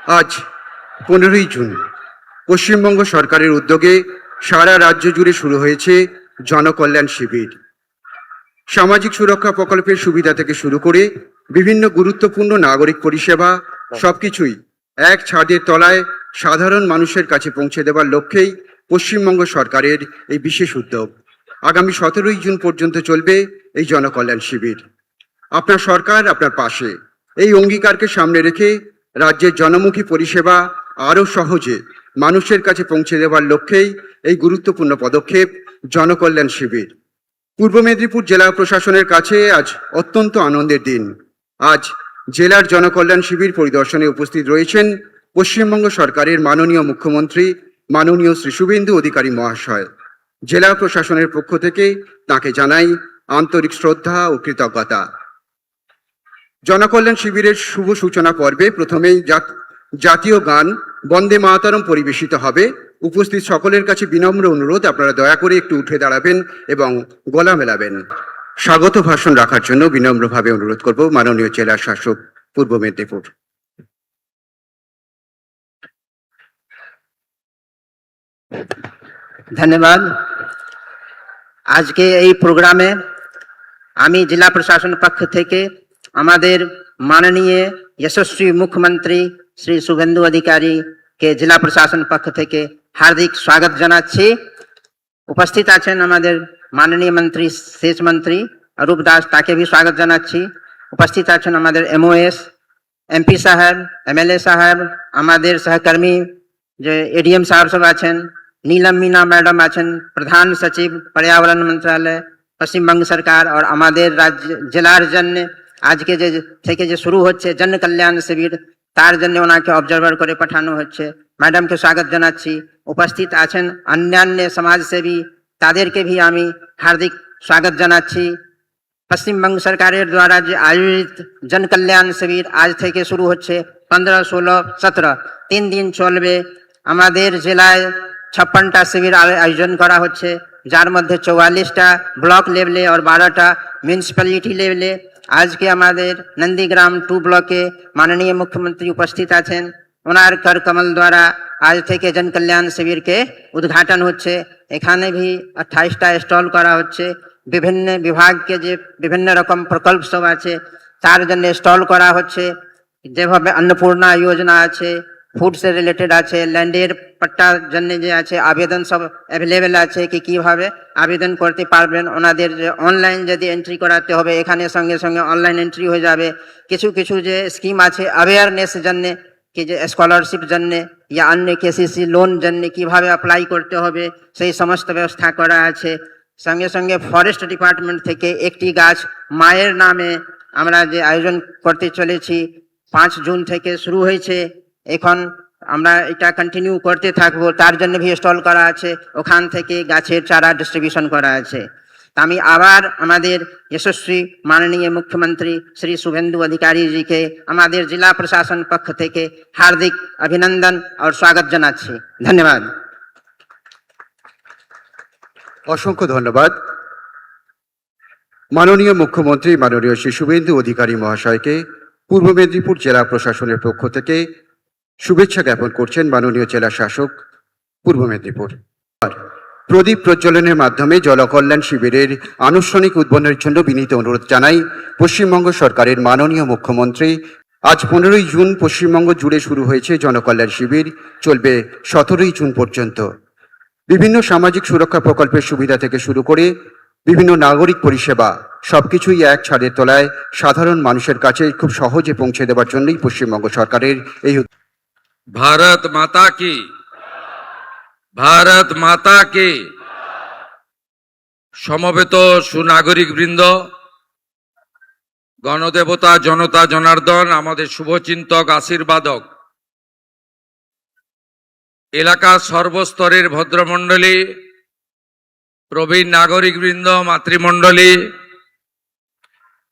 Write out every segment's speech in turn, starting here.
আজ 15ই জুন পশ্চিমবঙ্গ সরকারের উদ্যোগে সারা রাজ্য জুড়ে শুরু হয়েছে জনকল্যাণ শিবির। সামাজিক সুরক্ষা প্রকল্পের সুবিধা থেকে শুরু করে বিভিন্ন গুরুত্বপূর্ণ নাগরিক পরিষেবা সবকিছুই এক ছাদের তলায় সাধারণ মানুষের কাছে পৌঁছে দেওয়ার লক্ষ্যেই পশ্চিমবঙ্গ সরকারের এই বিশেষ উদ্যোগ। আগামী 17ই জুন পর্যন্ত চলবে এই জনকল্যাণ শিবির। আপনার সরকার আপনার পাশে, এই অঙ্গীকারকে সামনে রেখে রাজ্যের জনমুখী পরিষেবা আরও সহজে মানুষের কাছে পৌঁছে দেওয়ার লক্ষ্যেই এই গুরুত্বপূর্ণ পদক্ষেপ জনকল্যাণ শিবির। পূর্ব মেদিনীপুর জেলা প্রশাসনের কাছে আজ অত্যন্ত আনন্দের দিন। আজ জেলার জনকল্যাণ শিবির পরিদর্শনে উপস্থিত রয়েছেন পশ্চিমবঙ্গ সরকারের মাননীয় মুখ্যমন্ত্রী মাননীয় শ্রী শুভেন্দু অধিকারী মহাশয়। জেলা প্রশাসনের পক্ষ থেকে তাকে জানাই আন্তরিক শ্রদ্ধা ও কৃতজ্ঞতা। জনকল্যাণ শিবিরের শুভ সূচনা পর্বে প্রথমেই জাতীয় গান বন্দে মাতরম পরিবেশিত হবে। উপস্থিত সকলের কাছে বিনম্র অনুরোধ, আপনারা দয়া করে একটু উঠে দাঁড়াবেন এবং গলা মেলাবেন। স্বাগত ভাষণ রাখার জন্য বিনম্রভাবে অনুরোধ করব মাননীয় জেলা শাসক পূর্ব মেদিনীপুর। ধন্যবাদ। আজকে এই প্রোগ্রামে আমি জেলা প্রশাসন পক্ষ থেকে আমাদের মাননীয় यशस्वी মুখ্যমন্ত্রী শ্রী শুভেন্দু অধিকারী কে জেলা প্রশাসন পক্ষ থেকে হার্দিক স্বাগত জানাচ্ছি। উপস্থিত আছেন আমাদের মাননীয় মন্ত্রী সেচ মন্ত্রী অরূপ দাস, তাকে भी স্বাগত জানাচ্ছি। উপস্থিত আছেন আমাদের এমওএস, এমপি সাহেব, এমএলএ সাহেব, আমাদের সহকর্মী যে এডিএম সাহেব सब আছেন, नीलम मीना मैडम आছেন, प्रधान सचिव पर्यावरण मंत्रालय पश्चिमबंग सरकार, और আমাদের রাজ্য জেলার জন্য আজকে যে থেকে যে শুরু হচ্ছে জন কল্যাণ শিবির, তার জন্য ওনাকে অবজারভার করে পাঠানো হচ্ছে। ম্যাডামকে স্বাগত জানাচ্ছি। উপস্থিত আছেন অন্যান্য সমাজসেবী, তাদেরকে भी আমি হার্দিক স্বাগত জানাচ্ছি। পশ্চিমবঙ্গ সরকারের দ্বারা যে আয়োজিত জন কল্যাণ শিবির আজ থেকে শুরু হচ্ছে 15, 16, 17 3 দিন চলবে। আমাদের জেলায় 56টা শিবির আয়োজন করা হচ্ছে, যার মধ্যে 44টা ব্লক লেভেলে और 12টা মিউনিসিপ্যালিটি লেভেলে। আজকে আমাদের নন্দীগ্রাম 2 ব্লকে মাননীয় মুখ্যমন্ত্রী উপস্থিত আছেন। ওনার কর কমল দ্বারা আজ থেকে জন কল্যাণ শিবিরকে উদ্ঘাটন হচ্ছে। এখানে भी 28টা স্টল করা হচ্ছে। বিভিন্ন বিভাগকে যে বিভিন্ন রকম প্রকল্প সব আছে তার জন্য স্টল করা হচ্ছে। যেভাবে अन्नपूर्णा योजना আছে, ফুড से রিলেটেড আছে, ল্যান্ডের পট্টার জন্য যে আছে আবেদন সব অ্যাভেলেবেল আছে, কি কিভাবে আবেদন করতে পারবেন। ওনাদের যে অনলাইন যদি এন্ট্রি করাতে হবে, এখানে সঙ্গে সঙ্গে অনলাইন এন্ট্রি হয়ে যাবে। কিছু কিছু যে স্কিম আছে অ্যাওয়ারনেস জন্য, কি যে স্কলারশিপ জন্য या अन्य কেসিসি লোন জন্য কিভাবে অ্যাপ্লাই করতে হবে, সেই সমস্ত ব্যবস্থা করা আছে। সঙ্গে সঙ্গে ফরেস্ট ডিপার্টমেন্ট থেকে একটি গাছ মায়ের নামে আমরা যে আয়োজন করতে চলেছি, 5 জুন থেকে শুরু হয়েছে। এখন আমরা এটা কন্টিনিউ করতে থাকবো, তার জন্য भी স্টল করা আছে। ওখান থেকে গাছের চারা ডিস্ট্রিবিউশন করা আছে। আমি আবার আমাদের यशस्वी মাননীয় মুখ্যমন্ত্রী শ্রী শুভেন্দু অধিকারী জিকে আমাদের জেলা প্রশাসন পক্ষ থেকে হার্দিক অভিনন্দন और স্বাগত জানাচ্ছি। ধন্যবাদ। অসংখ্য ধন্যবাদ। মাননীয় মুখ্যমন্ত্রী মাননীয় শ্রী শুভেন্দু অধিকারী মহাশয়কে পূর্ব মেদিনীপুর জেলা প্রশাসনের পক্ষ থেকে শুভেচ্ছা জ্ঞাপন করছেন মাননীয় জেলা শাসক পূর্ব মেদিনীপুর। প্রদীপ প্রজ্বলনের মাধ্যমে জনকল্যাণ শিবিরের আনুষ্ঠানিক উদ্বোধনের জন্য বিনীত অনুরোধ জানাই পশ্চিমবঙ্গ সরকারের মাননীয় মুখ্যমন্ত্রী। আজ 15ই জুন পশ্চিমবঙ্গ জুড়ে শুরু হয়েছে জনকল্যাণ শিবির, চলবে 17ই জুন পর্যন্ত। বিভিন্ন সামাজিক সুরক্ষা প্রকল্পের সুবিধা থেকে শুরু করে বিভিন্ন নাগরিক পরিষেবা সবকিছুই এক ছাদের তলায় সাধারণ মানুষের কাছে খুব সহজে পৌঁছে দেওয়ার জন্যই পশ্চিমবঙ্গ সরকারের এই। भारत माता की, भारत माता की। সমবেত সুনাগরিক বৃন্দ, গণদেবতা, জনতা জনার্দন, আমাদের শুভচিন্তক, আশীর্বাদক, এলাকার সর্বস্তরের ভদ্রমণ্ডলী, প্রবীণ নাগরিক বৃন্দ, মাতৃমণ্ডলী,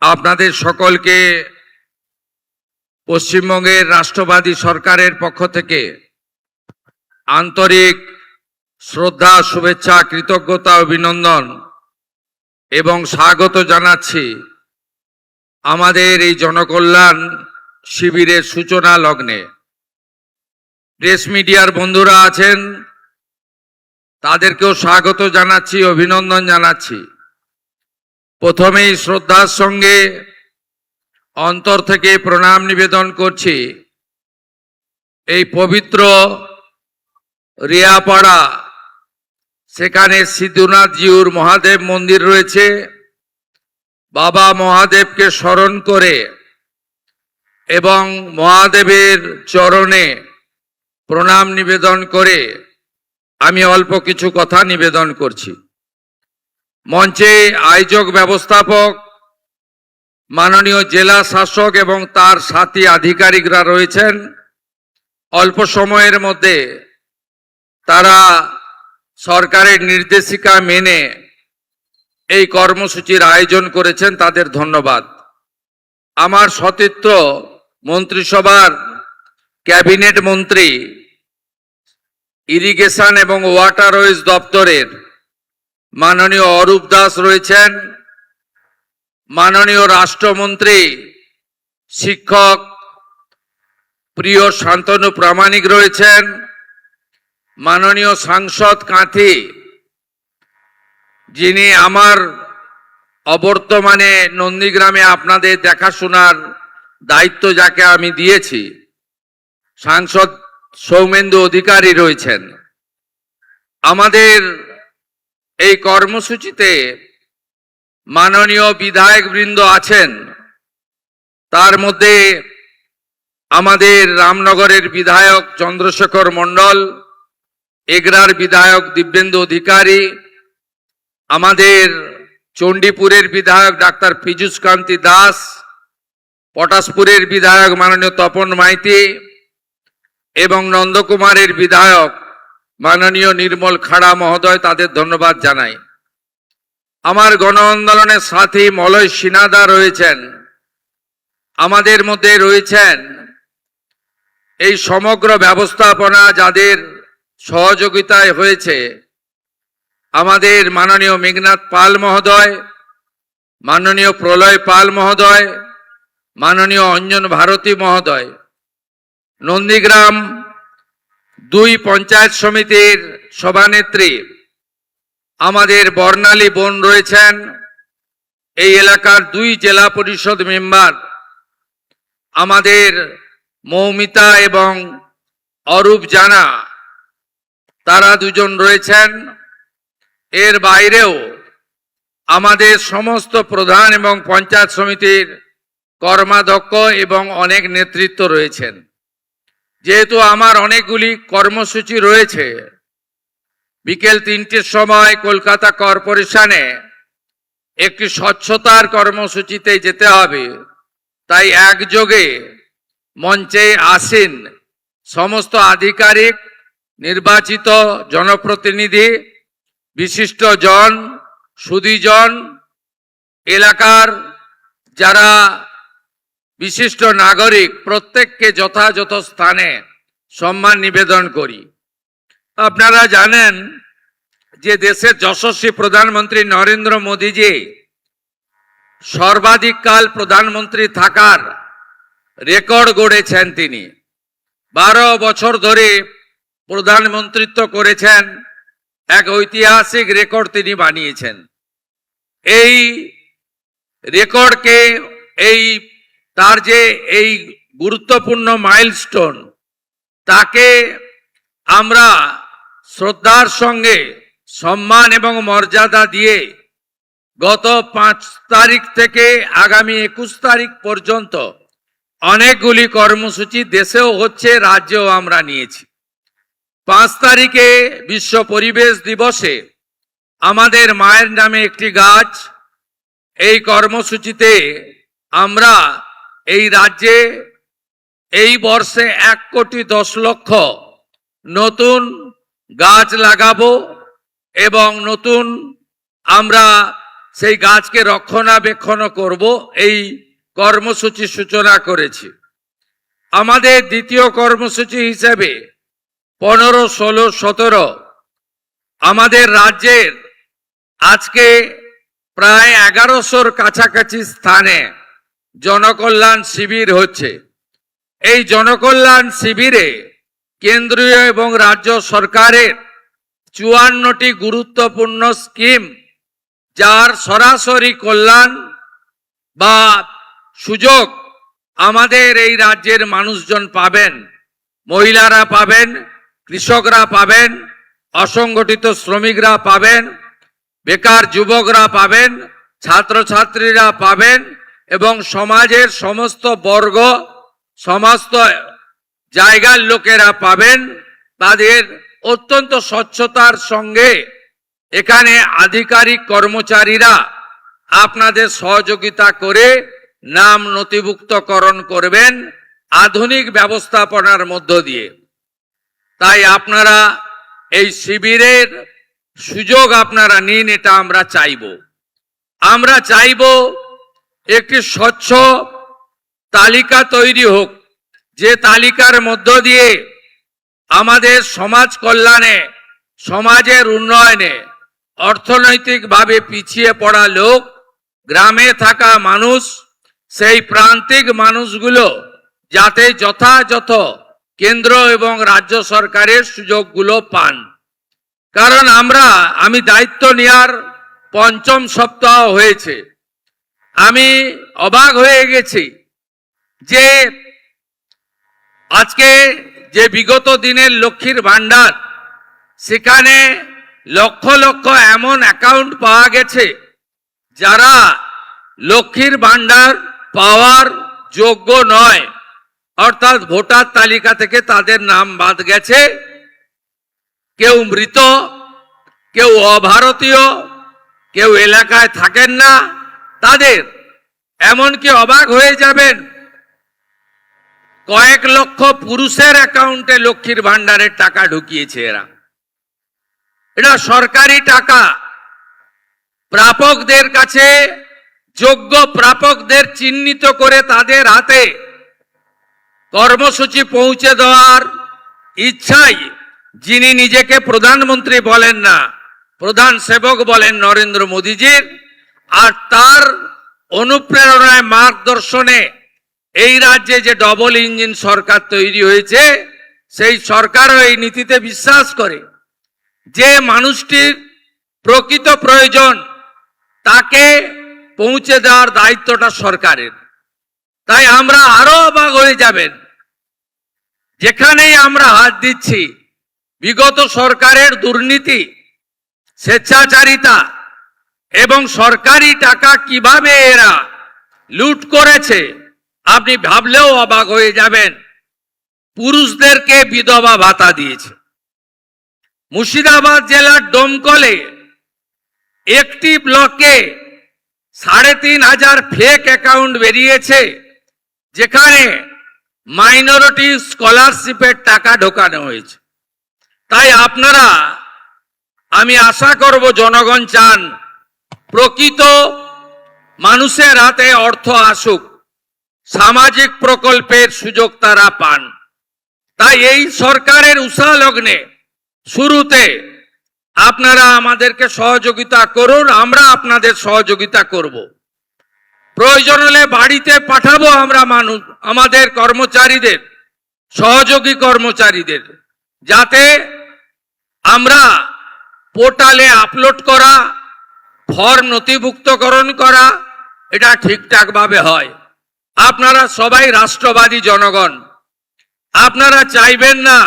আপনাদের সকলকে পশ্চিমবঙ্গের রাষ্ট্রবাদী সরকারের পক্ষ থেকে আন্তরিক শ্রদ্ধা, শুভেচ্ছা, কৃতজ্ঞতা, অভিনন্দন এবং স্বাগত জানাচ্ছি আমাদের এই জনকল্যাণ শিবিরের সূচনা লগ্নে। প্রেস মিডিয়ার বন্ধুরা আছেন, তাদেরকেও স্বাগত জানাচ্ছি, অভিনন্দন জানাচ্ছি। প্রথমেই শ্রদ্ধার সঙ্গে অন্তর থেকে প্রণাম নিবেদন করছি এই পবিত্র রিয়াপাড়া, সেখানে সিদ্ধনাথ জিউর মহাদেব মন্দির রয়েছে। বাবা মহাদেবকে স্মরণ করে এবং মহাদেবের চরণে প্রণাম নিবেদন করে আমি অল্প কিছু কথা নিবেদন করছি। মঞ্চে আয়োজক ব্যবস্থাপক, মাননীয় জেলা শাসক এবং তার সাথী আধিকারিকরা রয়েছেন। অল্প সময়ের মধ্যে তারা সরকারের নির্দেশিকা মেনে এই কর্মসূচির আয়োজন করেছেন, তাদের ধন্যবাদ। আমার সতীর্থ মন্ত্রিসভার ক্যাবিনেট মন্ত্রী, ইরিগেশন এবং ওয়াটারওয়েজ দপ্তরের মাননীয় অরূপ দাস রয়েছেন, মাননীয় রাষ্ট্রমন্ত্রী শিক্ষক প্রিয় শান্তনু প্রামাণিক রয়েছেন, মাননীয় সাংসদ কাঁথি, যিনি আমার অবর্তমানে নন্দীগ্রামে আপনাদের দেখাশোনার দায়িত্ব যাকে আমি দিয়েছি, সাংসদ সৌমেন্দু অধিকারী রয়েছেন। আমাদের এই কর্মসূচিতে মাননীয় বিধায়কবৃন্দ আছেন, তার মধ্যে আমাদের রামনগরের বিধায়ক চন্দ্রশেখর মণ্ডল, এগরার বিধায়ক দিব্যেন্দু অধিকারী, আমাদের চণ্ডীপুরের বিধায়ক ডাক্তার পীযূষ কান্তি দাস, পটাশপুরের বিধায়ক মাননীয় তপন মাইতি এবং নন্দকুমারের বিধায়ক মাননীয় নির্মল খাড়া মহোদয়, তাদের ধন্যবাদ জানাই। আমার গণ আন্দোলনের সাথী মলয় সিনহা রয়েছেন, আমাদের মধ্যে রয়েছেন এই সমগ্র ব্যবস্থাপনা যাদের সহযোগিতায় হয়েছে, আমাদের মাননীয় মেঘনাথ পাল মহোদয়, মাননীয় প্রলয় পাল মহোদয়, মাননীয় অঞ্জন ভারতী মহোদয়। নন্দীগ্রাম 2 পঞ্চায়েত সমিতির সভানেত্রী আমাদের বর্ণালী বোন রয়েছেন, এই এলাকার 2 জেলা পরিষদ মেম্বার আমাদের মৌমিতা এবং অরূপ জানা, তারা দুজন রয়েছেন। এর বাইরেও আমাদের সমস্ত প্রধান এবং পঞ্চায়েত সমিতির কর্মাধ্যক্ষ এবং অনেক নেতৃত্ব রয়েছেন। যেহেতু আমার অনেকগুলি কর্মসূচি রয়েছে, বিকেল 3টের সময় কলকাতা কর্পোরেশনে একটি স্বচ্ছতার কর্মসূচিতে যেতে হবে, তাই একযোগে মঞ্চে আসেন সমস্ত আধিকারিক, নির্বাচিত জনপ্রতিনিধি, বিশিষ্ট জন, সুধীজন, এলাকার যারা বিশিষ্ট নাগরিক, প্রত্যেককে যথাযথ স্থানে সম্মান নিবেদন করি। আপনারা জানেন যে দেশের যশস্বী প্রধানমন্ত্রী নরেন্দ্র মোদীজি সর্বাধিক কাল প্রধানমন্ত্রী থাকার রেকর্ড গড়েছেন। তিনি 12 বছর ধরে প্রধানমন্ত্রিত্ব করেছেন, এক ঐতিহাসিক রেকর্ড তিনি বানিয়েছেন। এই রেকর্ডকে, তার যে এই গুরুত্বপূর্ণ মাইলস্টোন, তাকে আমরা শ্রদ্ধার সঙ্গে সম্মান এবং মর্যাদা দিয়ে গত 5 তারিখ থেকে আগামী 21 তারিখ পর্যন্ত অনেকগুলি কর্মসূচি দেশেও হচ্ছে, রাজ্যেও আমরা নিয়েছি। 5 তারিখে বিশ্ব পরিবেশ দিবসে আমাদের মায়ের নামে একটি গাছ, এই কর্মসূচিতে আমরা এই রাজ্যে এই বর্ষে 1,10,00,000 নতুন গাছ লাগাবো এবং নতুন আমরা সেই গাছকে রক্ষণাবেক্ষণ করব, এই কর্মসূচি সূচনা করেছি। আমাদের দ্বিতীয় কর্মসূচি হিসেবে 15, 16, 17 আমাদের রাজ্যের আজকে প্রায় 1100-র কাছাকাছি স্থানে জনকল্যাণ শিবির হচ্ছে। এই জনকল্যাণ শিবিরে কেন্দ্রীয় এবং রাজ্য সরকারের 54টি গুরুত্বপূর্ণ স্কিম, যার সরাসরি কল্যাণ বা সুযোগ আমাদের এই রাজ্যের মানুষজন পাবেন। মহিলারা পাবেন, কৃষকরা পাবেন, অসংগঠিত শ্রমিকরা পাবেন, বেকার যুবকরা পাবেন, ছাত্রছাত্রীরা পাবেন এবং সমাজের সমস্ত বর্গ, সমস্ত জায়গার লোকেরা পাবেন। তাদের অত্যন্ত স্বচ্ছতার সঙ্গে এখানে আধিকারিক কর্মচারীরা আপনাদের সহযোগিতা করে নাম নথিভুক্তকরণ করবেন আধুনিক ব্যবস্থাপনার মধ্য দিয়ে। তাই আপনারা এই শিবিরের সুযোগ আপনারা নিন, এটা আমরা চাইব। আমরা চাইব একটি স্বচ্ছ তালিকা তৈরি হোক, যে তালিকার মধ্য দিয়ে আমাদের সমাজ কল্যাণে, সমাজের উন্নয়নে, অর্থনৈতিকভাবে পিছিয়ে পড়া লোক, গ্রামে থাকা মানুষ, সেই প্রান্তিক মানুষগুলো যাতে যথাযথ কেন্দ্র এবং রাজ্য সরকারের সুযোগগুলো পান। কারণ আমি দায়িত্ব নেওয়ার 5ম সপ্তাহ হয়েছে, আমি অবাক হয়ে গেছি যে আজকে যে বিগত দিনের লক্ষ্মীর ভান্ডার, সেখানে লক্ষ লক্ষ এমন অ্যাকাউন্ট পাওয়া গেছে যারা লক্ষ্মীর ভান্ডার পাওয়ার যোগ্য নয়, অর্থাৎ ভোটার তালিকা থেকে তাদের নাম বাদ গেছে। কেউ মৃত, কেউ অভারতীয়, কেউ এলাকায় থাকেন না তাদের। এমনকি অবাক হয়ে যাবেন, কয়েক লক্ষ পুরুষের অ্যাকাউন্টে লক্ষ্মীর ভান্ডারের টাকা ঢুকিয়েছে এরা। এটা সরকারি টাকা। প্রাপকদের কাছে, যোগ্য প্রাপকদের চিহ্নিত করে তাদের হাতে কর্মসূচি পৌঁছে দেওয়ার ইচ্ছাই যিনি নিজেকে প্রধানমন্ত্রী বলেন না, প্রধান সেবক বলেন নরেন্দ্র মোদীজির, আর তার অনুপ্রেরণায়, মার্গদর্শনে এই রাজ্যে যে ডবল ইঞ্জিন সরকার তৈরি হয়েছে, সেই সরকারও এই নীতিতে বিশ্বাস করে যে মানুষটির প্রকৃত প্রয়োজন তাকে পৌঁছে দেওয়ার দায়িত্বটা সরকারের। তাই আমরা আরো অবাক হয়ে যাবেন, যেখানেই আমরা হাত দিচ্ছি বিগত সরকারের দুর্নীতি, স্বেচ্ছাচারিতা এবং সরকারি টাকা কিভাবে এরা লুট করেছে, আপনি ভাবলেও অবাক হয়ে যাবেন। পুরুষদেরকে বিধবা ভাতা দিয়েছে। মুর্শিদাবাদ জেলার ডোমকলে একটি ব্লকে 3,500 ফেক অ্যাকাউন্ট বেরিয়েছে, যেখানে মাইনরিটি স্কলারশিপের টাকা ঢোকানো হয়েছে। তাই আমি আশা করব, জনগণ চান প্রকৃত মানুষের হাতে অর্থ আসুক, সামাজিক প্রকল্পের সুযোগ তারা পান। তাই এই সরকারের উষা লগ্নে শুরুতে আপনারা আমাদেরকে সহযোগিতা করুন, আমরা আপনাদের সহযোগিতা করব। প্রয়োজন হলে বাড়িতে পাঠাবো আমরা আমাদের কর্মচারীদের, সহযোগী কর্মচারীদের, যাতে আমরা পোর্টালে আপলোড করা, ফর্ম নথিভুক্তকরণ করা, এটা ঠিকঠাক ভাবে হয়। আপনারা সবাই রাষ্ট্রবাদী জনগণ, আপনারা চাইবেন না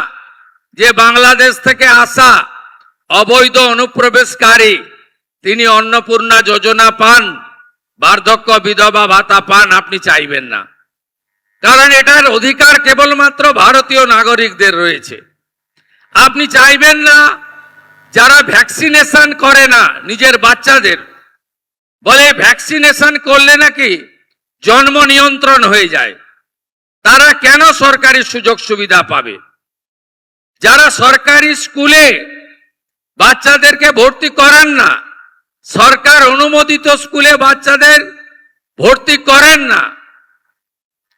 যে বাংলাদেশ থেকে আসা অবৈধ অনুপ্রবেশকারী তিনি অন্নপূর্ণা যোজনা পান, বার্ধক্য বিধবা ভাতা পান, আপনি চাইবেন না। কারণ এটার অধিকার কেবলমাত্র ভারতীয় নাগরিকদের রয়েছে। আপনি চাইবেন না যারা ভ্যাকসিনেশন করে না নিজের বাচ্চাদের, বলে ভ্যাকসিনেশন করলে নাকি জন্ম নিয়ন্ত্রণ হয়ে যায়, তারা কেন সরকারি সুযোগ সুবিধা পাবে? যারা সরকারি স্কুলে বাচ্চাদেরকে ভর্তি করান না, সরকার অনুমোদিত স্কুলে বাচ্চাদের ভর্তি করেন না,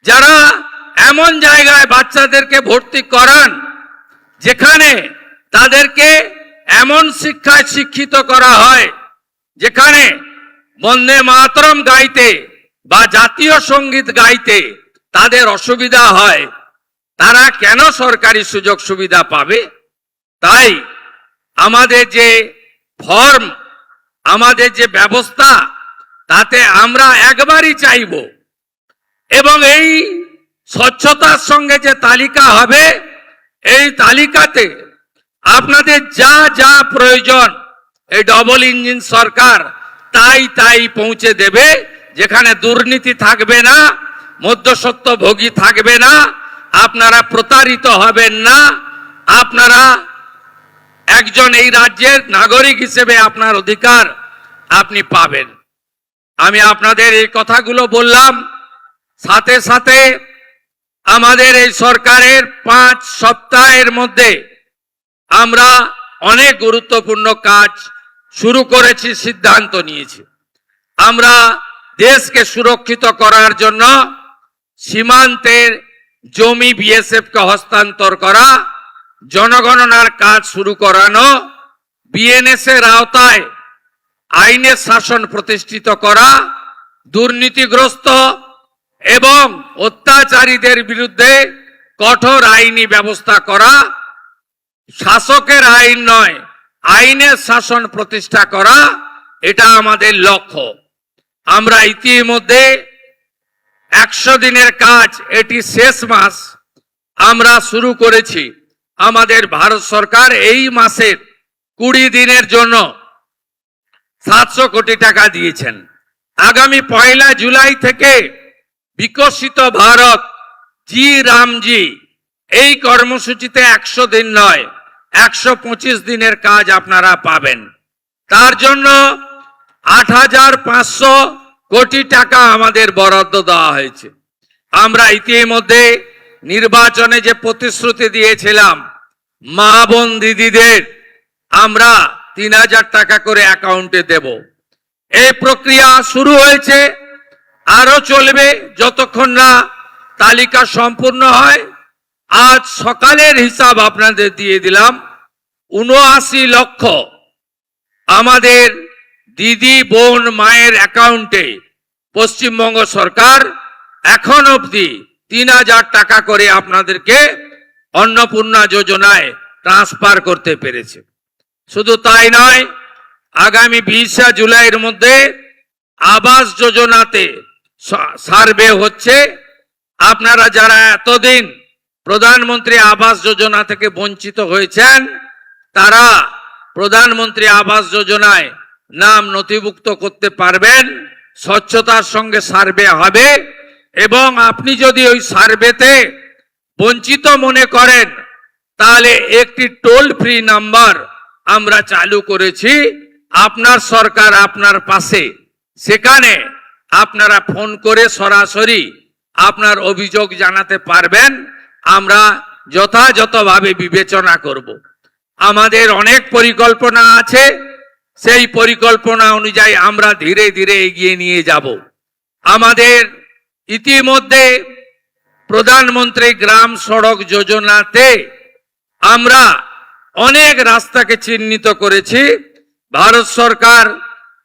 যারা এমন জায়গায় বাচ্চাদেরকে ভর্তি করান যেখানে তাদেরকে এমন শিক্ষায় শিক্ষিত করা হয় যেখানে বন্দে মাতরম গাইতে বা জাতীয় সঙ্গীত গাইতে তাদের অসুবিধা হয়, তারা কেন সরকারি সুযোগ সুবিধা পাবে? তাই আমাদের যে ফর্ম, আমাদের যে ব্যবস্থা, তাতে আমরা একবারই চাইব, এবং এই স্বচ্ছতার সঙ্গে যে তালিকা হবে, এই তালিকাতে আপনাদের যা যা প্রয়োজন এই ডবল ইঞ্জিন সরকার তাই পৌঁছে দেবে। যেখানে দুর্নীতি থাকবে না, মধ্যস্বত্বভোগী থাকবে না, আপনারা প্রতারিত হবেন না, আপনারা একজন এই রাজ্যের নাগরিক হিসেবে আপনার অধিকার আপনি পাবেন। আমি আপনাদের এই কথাগুলো বললাম। সাথে সাথে আমাদের এই সরকারের 5 সপ্তাহের মধ্যে আমরা অনেক গুরুত্বপূর্ণ কাজ শুরু করেছি, সিদ্ধান্ত নিয়েছি। আমরা দেশকে সুরক্ষিত করার জন্য সীমান্তের জমি বিএসএফ কে হস্তান্তর করা, জনগণনার কাজ শুরু করানো, বিএনএস এর আওতায় আইনের শাসন প্রতিষ্ঠিত করা, দুর্নীতিগ্রস্ত এবং অত্যাচারীদের বিরুদ্ধে কঠোর আইনি ব্যবস্থা করা, শাসকের আইন নয় আইনের শাসন প্রতিষ্ঠা করা, এটা আমাদের লক্ষ্য। আমরা ইতিমধ্যে 100 দিনের কাজ, এটি শেষ মাস, আমরা শুরু করেছি। আমাদের ভারত সরকার এই মাসের 20 দিনের জন্য 700 কোটি টাকা দিয়েছেন। আগামী 1 জুলাই থেকে বিকশিত ভারত জি রামজি এই কর্মসূচিতে 100 দিন নয় 125 দিনের কাজ আপনারা পাবেন। তার জন্য 8,500 কোটি টাকা আমাদের বরাদ্দ দেওয়া হয়েছে। আমরা ইতিমধ্যে নির্বাচনে যে প্রতিশ্রুতি দিয়েছিলাম, মা বোন দিদিদের আমরা 3,000 টাকা করে অ্যাকাউন্টে দেব। এই প্রক্রিয়া শুরু হয়েছে, আরো চলবে যতক্ষণ না তালিকা সম্পূর্ণ হয়। আজ সকালের হিসাব আপনাদের দিয়ে দিলাম, 79 লক্ষ আমাদের দিদি বোন মায়ের অ্যাকাউন্টে পশ্চিমবঙ্গ সরকার এখন অবধি 3,000 টাকা করে আপনাদেরকে অন্নপূর্ণা যোজনায় ট্রান্সফার করতে পেরেছে। শুধু তাই নয়, আগামী 20 জুলাইয়ের মধ্যে আবাস যোজনাতে সার্ভে হচ্ছে। আপনারা যারা এতদিন প্রধানমন্ত্রী আবাস যোজনা থেকে বঞ্চিত হয়েছেন, তারা প্রধানমন্ত্রী আবাস যোজনায় নাম নথিভুক্ত করতে পারবেন। স্বচ্ছতার সঙ্গে সার্ভে হবে, এবং আপনি যদি ওই সার্ভেতে বঞ্চিত মনে করেন, তাহলে একটি টোল ফ্রি নাম্বার আমরা চালু করেছি, আপনার সরকার আপনার পাশে। সেখানে আপনারা ফোন করে সরাসরি আপনার অভিযোগ জানাতে পারবেন, আমরা যথাযথভাবে বিবেচনা করব। আমাদের অনেক পরিকল্পনা আছে, সেই পরিকল্পনা অনুযায়ী আমরা ধীরে ধীরে এগিয়ে নিয়ে যাব। আমাদের ইতিমধ্যে প্রধানমন্ত্রী গ্রাম সড়ক যোজনাতে আমরা অনেক রাস্তাকে চিহ্নিত করেছি। ভারত সরকার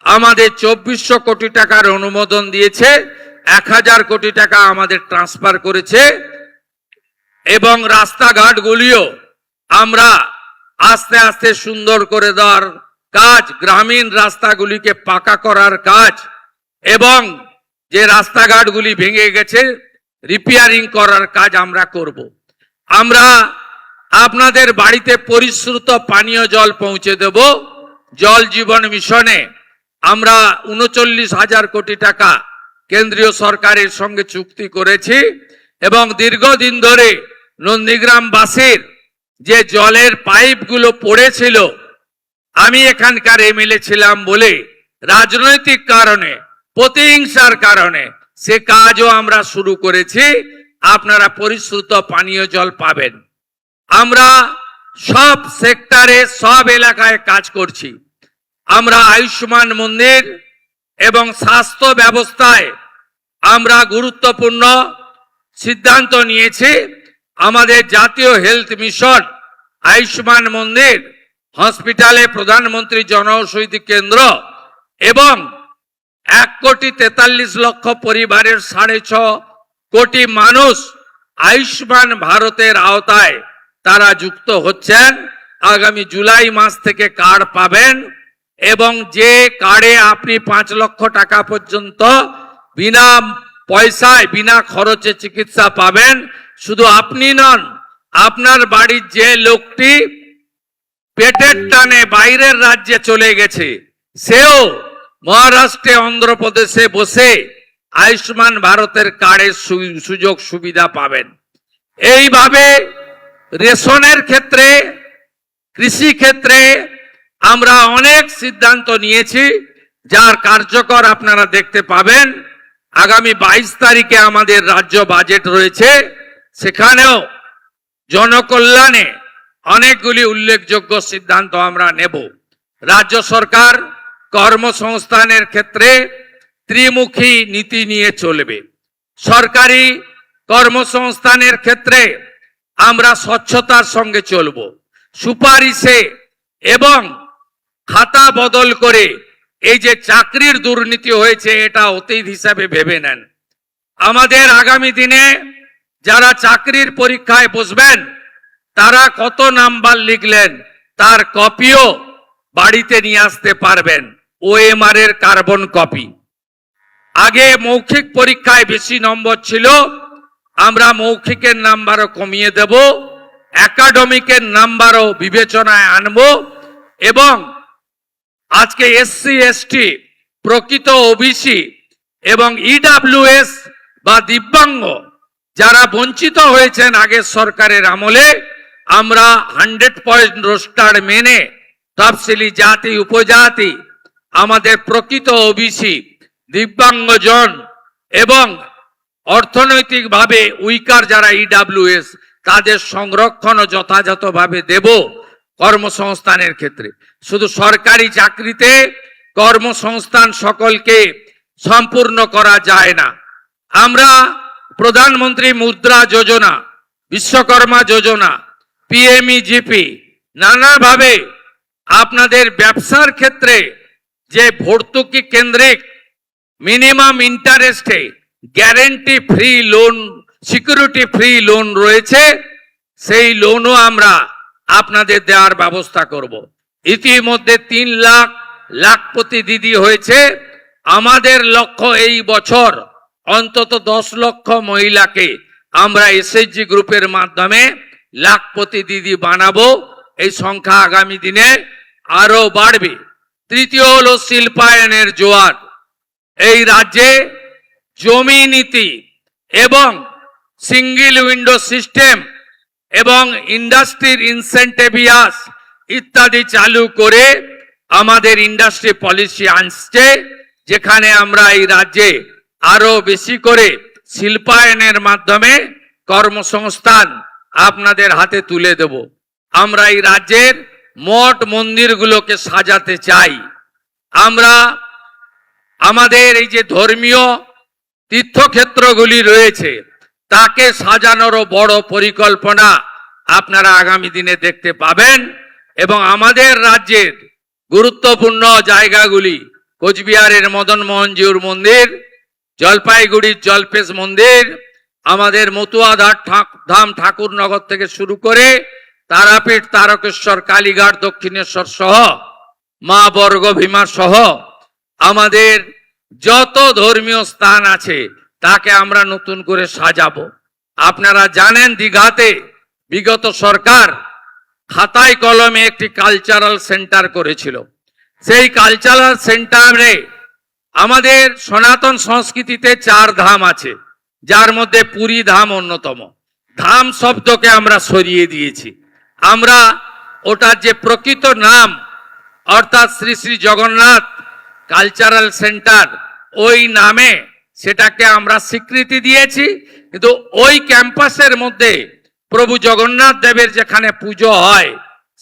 আমাদের 2400 কোটি টাকার অনুমোদন দিয়েছে, 1000 কোটি টাকা আমাদের ট্রান্সফার করেছে, এবং রাস্তাঘাটগুলিও আমরা আস্তে আস্তে সুন্দর করে দেওয়ার কাজ, গ্রামীণ রাস্তাগুলিকে পাকা করার কাজ, এবং যে রাস্তাঘাটগুলি ভেঙে গেছে রিপেয়ারিং করার কাজ আমরা করব। আমরা আপনাদের বাড়িতে পরিশ্রুত পানীয় জল পৌঁছে দেব। জল জীবন মিশনে আমরা 39,000 কোটি টাকা কেন্দ্রীয় সরকারের সঙ্গে চুক্তি করেছি, এবং দীর্ঘদিন ধরে নন্দীগ্রামবাসীর যে জলের পাইপগুলো পড়েছিল, আমি এখানকার এমএলএ ছিলাম বলে রাজনৈতিক কারণে, প্রতিহিংসার কারণে সে কাজও আমরা শুরু করেছি। আপনারা পরিশ্রুত পানীয় জল পাবেন। আমরা সব সেক্টরে, সব এলাকায় কাজ করছি। আমরা আয়ুষ্মান মন্দির এবং স্বাস্থ্য ব্যবস্থায় আমরা গুরুত্বপূর্ণ সিদ্ধান্ত নিয়েছি। আমাদের জাতীয় হেলথ মিশন, আয়ুষ্মান মন্দির, হসপিটালে প্রধানমন্ত্রী জনঔষধি কেন্দ্র, এবং 1,43,00,000 পরিবারের 6.5 কোটি মানুষ আয়ুষ্মান ভারতের আওতায় তারা যুক্ত হচ্ছেন। আগামী জুলাই মাস থেকে কার্ড পাবেন এবং যে কার্ডে আপনি 5 লক্ষ টাকা পর্যন্ত বিনা পয়সায় বিনা খরচে চিকিৎসা পাবেন। শুধু আপনি নন, আপনার বাড়ির যে লোকটি পেটের টানে বাইরের রাজ্যে চলে গেছে সেও মহারাষ্ট্রে অন্ধ্রপ্রদেশে বসে আয়ুষ্মান ভারতের কার্ডের সুযোগ সুবিধা পাবেন। এইভাবে রেশনের ক্ষেত্রে, কৃষি ক্ষেত্রে আমরা অনেক সিদ্ধান্ত নিয়েছি, যার কার্যকর আপনারা দেখতে পাবেন। আগামী 22 তারিখে আমাদের রাজ্য বাজেট রয়েছে, সেখানেও জনকল্যাণে অনেকগুলি উল্লেখযোগ্য সিদ্ধান্ত আমরা নেব। রাজ্য সরকার কর্মসংস্থানের ক্ষেত্রে ত্রিমুখী নীতি নিয়ে চলবে। সরকারি কর্মসংস্থানের ক্ষেত্রে আমরা স্বচ্ছতার সঙ্গে চলব, সুপারিশে এবং খাতা বদল করে এই যে চাকরির দুর্নীতি হয়েছে এটা অতীত হিসাবে ভেবে নেন। আমাদের আগামী দিনে যারা চাকরির পরীক্ষায় বসবেন তারা কত নাম্বার লিখলেন তার কপিও বাড়িতে নিয়ে আসতে পারবেন, OMR এর কার্বন কপি। আগে মৌখিক পরীক্ষায় বেশি নম্বর ছিল, আমরা মৌখিকের নাম্বারও কমিয়ে দেব, একাডেমিকের নাম্বারও বিবেচনায় আনব এবং আজকে SC ST, প্রকৃত OBC এবং EWS বা দিব্যাঙ্গ যারা বঞ্চিত হয়েছেন আগের সরকারের আমলে, আমরা 100% রোস্টার মেনে তফসিলি জাতি উপজাতি, আমাদের প্রকৃত OBC, দিব্যাঙ্গজন এবং অর্থনৈতিকভাবে উইকার যারা EWS তাদের সংরক্ষণ যথাযথভাবে দেব। কর্মসংস্থানের ক্ষেত্রে শুধু সরকারি চাকরিতে কর্মসংস্থান সকলকে সম্পূর্ণ করা যায় না। আমরা প্রধানমন্ত্রী মুদ্রা যোজনা, বিশ্বকর্মা যোজনা, PMEGP নানাভাবে আপনাদের ব্যবসার ক্ষেত্রে যে ভর্তুকি কেন্দ্রিক মিনিমাম ইন্টারেস্টে guarantee free loan, security free loan রয়েছে, সেই লোনও আমরা আপনাদের দেওয়ার ব্যবস্থা করব। ইতিমধ্যে 3 লাখপতি দিদি হয়েছে। আমাদের লক্ষ্য এই বছর অন্তত 10 লক্ষ মহিলাকে আমরা SHG গ্রুপের মাধ্যমে লাখপতি দিদি বানাবো। এই সংখ্যা আগামী দিনে আরো বাড়বে। তৃতীয় হলো শিল্পায়নের জোয়ার। এই রাজ্যে জমি নীতি এবং সিঙ্গেল উইন্ডো সিস্টেম এবং ইন্ডাস্ট্রির ইনসেন্টিভিয়াস ইত্যাদি চালু করে আমাদের ইন্ডাস্ট্রি পলিসি আনছে, যেখানে আমরা এই রাজ্যে আরো বেশি করে শিল্পায়নের মাধ্যমে কর্মসংস্থান আপনাদের হাতে তুলে দেব। আমরা এই রাজ্যের মঠ মন্দিরগুলোকে সাজাতে চাই। আমরা আমাদের এই যে ধর্মীয় তীর্থক্ষেত্রগুলি রয়েছে তাকে সাজানোরও বড় পরিকল্পনা আপনারা আগামী দিনে দেখতে পাবেন। এবং আমাদের রাজ্যের গুরুত্বপূর্ণ জায়গাগুলি কোচবিহারের মদন মোহনজিউর মন্দির, জলপাইগুড়ির জলপেশ মন্দির, আমাদের মতুয়া ধাম ঠাকুরনগর থেকে শুরু করে তারাপীঠ, তারকেশ্বর, কালীঘাট, দক্ষিণেশ্বর সহ মা বর্গভীমা সহ আমাদের যত ধর্মীয় স্থান আছে তাকে আমরা নতুন করে সাজাবো। আপনারা জানেন দীঘাতে বিগত সরকার খাতায় কলমে একটি কালচারাল সেন্টার করেছিল। সেই কালচারাল সেন্টারে আমাদের সনাতন সংস্কৃতিতে 4 ধাম আছে, যার মধ্যে পুরী ধাম অন্যতম। ধাম শব্দকে আমরা সরিয়ে দিয়েছি। আমরা ওটার যে প্রকৃত নাম অর্থাৎ শ্রী শ্রী জগন্নাথ কালচারাল সেন্টার, ওই নামে সেটাকে আমরা স্বীকৃতি দিয়েছি। কিন্তু ওই ক্যাম্পাসের মধ্যে প্রভু জগন্নাথ দেবের যেখানে পুজো হয়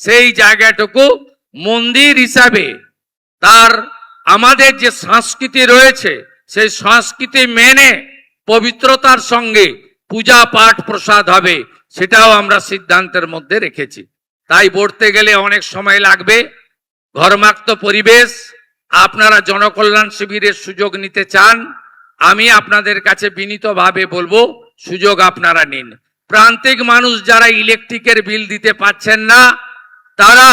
সেই জায়গাটুকু মন্দির হিসাবে তার আমাদের যে সংস্কৃতি রয়েছে সেই সংস্কৃতি মেনে পবিত্রতার সঙ্গে পূজা পাঠ প্রসাদ হবে, সেটাও আমরা সিদ্ধান্তের মধ্যে রেখেছি। তাই বলতে গেলে অনেক সময় লাগবে। ঘরমাক্ত পরিবেশ, আপনারা জনকল্যাণ শিবিরের সুযোগ নিতে চান, আমি আপনাদের কাছে বিনীতভাবে বলবো সুযোগ আপনারা নিন। প্রান্তিক মানুষ যারা ইলেকট্রিকের বিল দিতে পাচ্ছেন না, তারা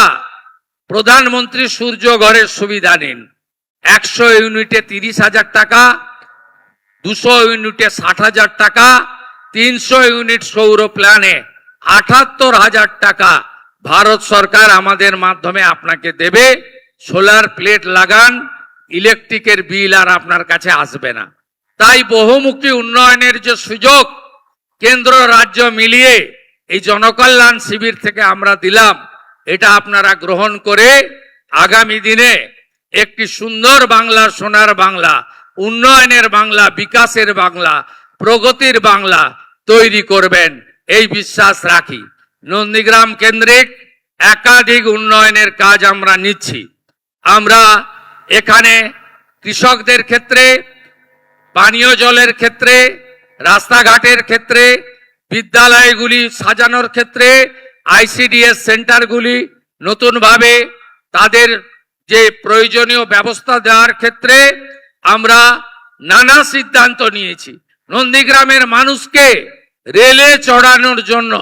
প্রধানমন্ত্রী সূর্য ঘরের সুবিধা নিন। 100 ইউনিটে 30,000 টাকা, 200 ইউনিটে 60,000 টাকা, 300 ইউনিট সৌর প্ল্যানে 78,000 টাকা ভারত সরকার আমাদের মাধ্যমে আপনাকে দেবে। সোলার প্লেট লাগান, ইলেকট্রিকের বিল আর আপনার কাছে আসবে না। তাই বহুমুখী উন্নয়নের যে সুযোগ কেন্দ্র রাজ্য মিলিয়ে এই জনকল্যাণ শিবির থেকে আমরা দিলাম, এটা আপনারা গ্রহণ করে আগামী দিনে একটি সুন্দর বাংলা, সোনার বাংলা, উন্নয়নের বাংলা, বিকাশের বাংলা, প্রগতির বাংলা তৈরি করবেন, এই বিশ্বাস রাখি। নন্দীগ্রাম কেন্দ্রিক একাধিক উন্নয়নের কাজ আমরা নিচ্ছি। আমরা এখানে কৃষকদের ক্ষেত্রে, পানীয় জলের ক্ষেত্রে, রাস্তাঘাটের ক্ষেত্রে, বিদ্যালয়গুলি সাজানোর ক্ষেত্রে, আইসিডিএস সেন্টারগুলি নতুনভাবে তাদের যে প্রয়োজনীয় ব্যবস্থা দেওয়ার ক্ষেত্রে আমরা নানা সিদ্ধান্ত নিয়েছি। নন্দীগ্রামের মানুষকে রেলে চড়ানোর জন্য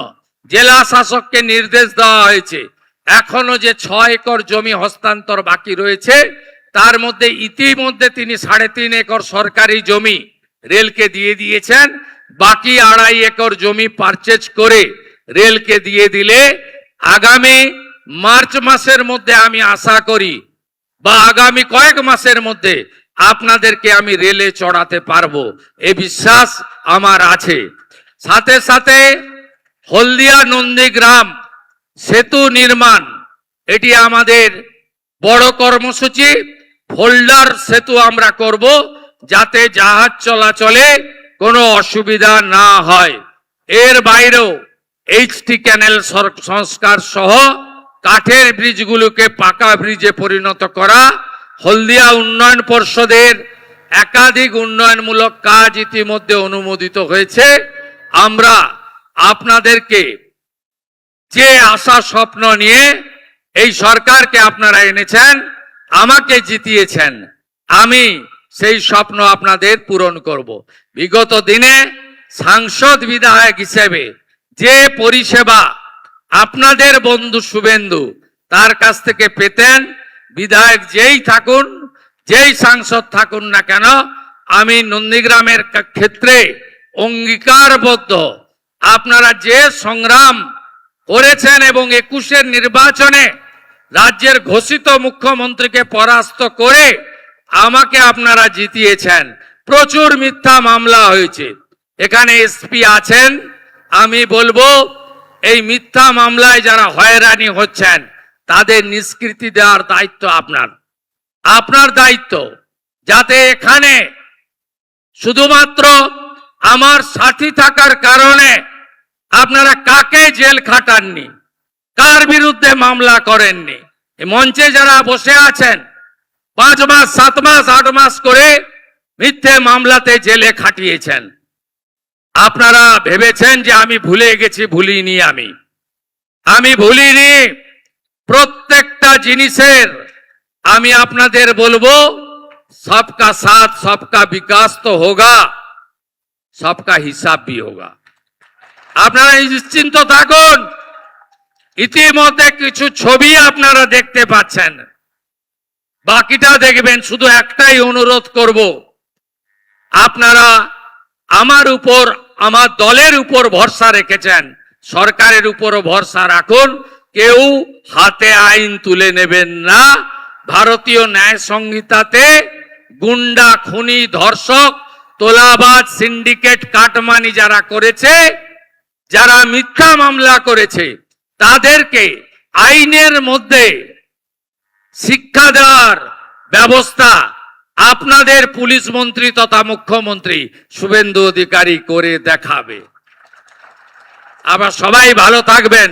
জেলা শাসককে নির্দেশ দেওয়া হয়েছে। এখনো যে 6 একর জমি হস্তান্তর বাকি রয়েছে, তার মধ্যে ইতিমধ্যে তিনি 3.5 একর সরকারি জমি রেলকে দিয়ে দিয়েছেন। বাকি 2.5 একর জমি পারচেজ করে রেলকে দিয়ে দিলে আগামী মার্চ মাসের মধ্যে আমি আশা করি, বা আগামী কয়েক মাসের মধ্যে আপনাদেরকে আমি রেলে চড়াতে পারবো, এই বিশ্বাস আমার আছে। সাথে সাথে হলদিয়া নন্দীগ্রাম সেতু নির্মাণ, এটি আমাদের বড় কর্মসূচি। ফোল্ডার সেতু আমরা করব, যাতে জাহাজ চলাচলে কোনো অসুবিধা না হয়। এর বাইরেও এইচটি ক্যানেল সংস্কার সহ কাঠের ব্রিজগুলোকে পাকা ব্রিজে পরিণত করা, হলদিয়া উন্নয়ন পর্ষদের একাধিক উন্নয়নমূলক কাজ ইতিমধ্যে অনুমোদিত হয়েছে। আমরা আপনাদেরকে যে আশা স্বপ্ন নিয়ে এই সরকারকে আপনারা এনেছেন, আমাকে জিতিয়েছেন, আমি সেই স্বপ্ন আপনাদের পূরণ করব। বিগত দিনে সাংসদ বিধায়ক হিসেবে যে পরিষেবা আপনাদের বন্ধু শুভেন্দু তার কাছ থেকে পেতেন, বিধায়ক যেই থাকুন, যেই সাংসদ থাকুন না কেন, আমি নন্দীগ্রামের ক্ষেত্রে অঙ্গীকারবদ্ধ। আপনারা যে সংগ্রাম করেছেন এবং 21-এর নির্বাচনে রাজ্যের ঘোষিত মুখ্যমন্ত্রীকে পরাস্ত করে আমাকে আপনারা জিতিয়েছেন। প্রচুর মিথ্যা মামলা হয়েছে, এখানে এসপি আছেন, আমি বলবো এই মিথ্যা মামলায় যারা হয়রানি হচ্ছেন তাদের নিষ্কৃতি দেওয়ার দায়িত্ব আপনার দায়িত্ব, যাতে এখানে শুধুমাত্র আমার সাথী থাকার কারণে আপনারা কাকে জেল খাটাননি, কার বিরুদ্ধে মামলা করেননি। এই মঞ্চে যারা বসে আছেন 5 মাস, 7 মাস, 8 মাস করে মিথ্যে মামলাতে জেলে খাটিয়েছেন। আপনারা ভেবেছেন যে আমি ভুলে গেছি, ভুলিনি। আমি ভুলিনি। প্রত্যেকটা জিনিসের আমি আপনাদের বলবো, সবকা সাথ সবকা বিকাশ তো হোগা, সবকা হিসাব ভি হোগা। আপনারা নিশ্চিন্ত থাকুন। ইতিমধ্যে কিছু ছবি আপনারা দেখতে পাচ্ছেন, বাকিটা দেখবেন। শুধু একটাই অনুরোধ করব, আপনারা আমার উপর, আমার দলের উপর ভরসা রেখেছেন, সরকারের উপরও ভরসা রাখুন। কেউ হাতে আইন তুলে নেবেন না। ভারতীয় ন্যায় সংহিতাতে গুন্ডা, খুনি, ধর্ষক, তোলাবাজ, সিন্ডিকেট, কাটমানি যারা করেছে, যারা মিথ্যা মামলা করেছে, তাদেরকে আইনের মধ্যে শিক্ষা দেওয়ার ব্যবস্থা আপনাদের পুলিশ মন্ত্রী তথা মুখ্যমন্ত্রী শুভেন্দু অধিকারী করে দেখাবে। আবার সবাই ভালো থাকবেন,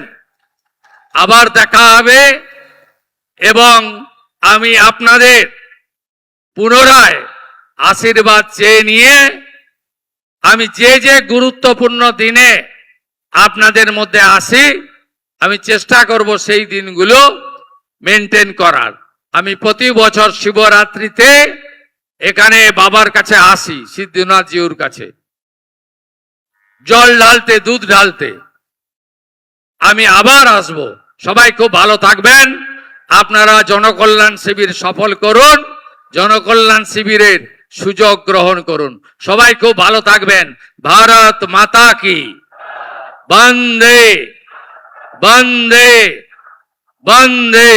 আবার দেখা হবে। এবং আমি আপনাদের পুনরায় আশীর্বাদ চেয়ে নিয়ে আমি যে গুরুত্বপূর্ণ দিনে আপনাদের মধ্যে আসি, আমি চেষ্টা করব সেই দিনগুলো মেনটেন করার। আমি প্রতি বছর শিবরাত্রিতে এখানে বাবার কাছে আসি, সিদ্ধিনাথ জিউর কাছে। জল ঢালতে, দুধ ঢালতে। আমি আবার আসব। সবাই খুব ভালো থাকবেন। আপনারা জনকল্যাণ শিবির সফল করুন, জনকল্যাণ শিবিরের সুযোগ গ্রহণ করুন। সবাই খুব ভালো থাকবেন। ভারত মাতা কি বন্দে বন্দে বন্দে।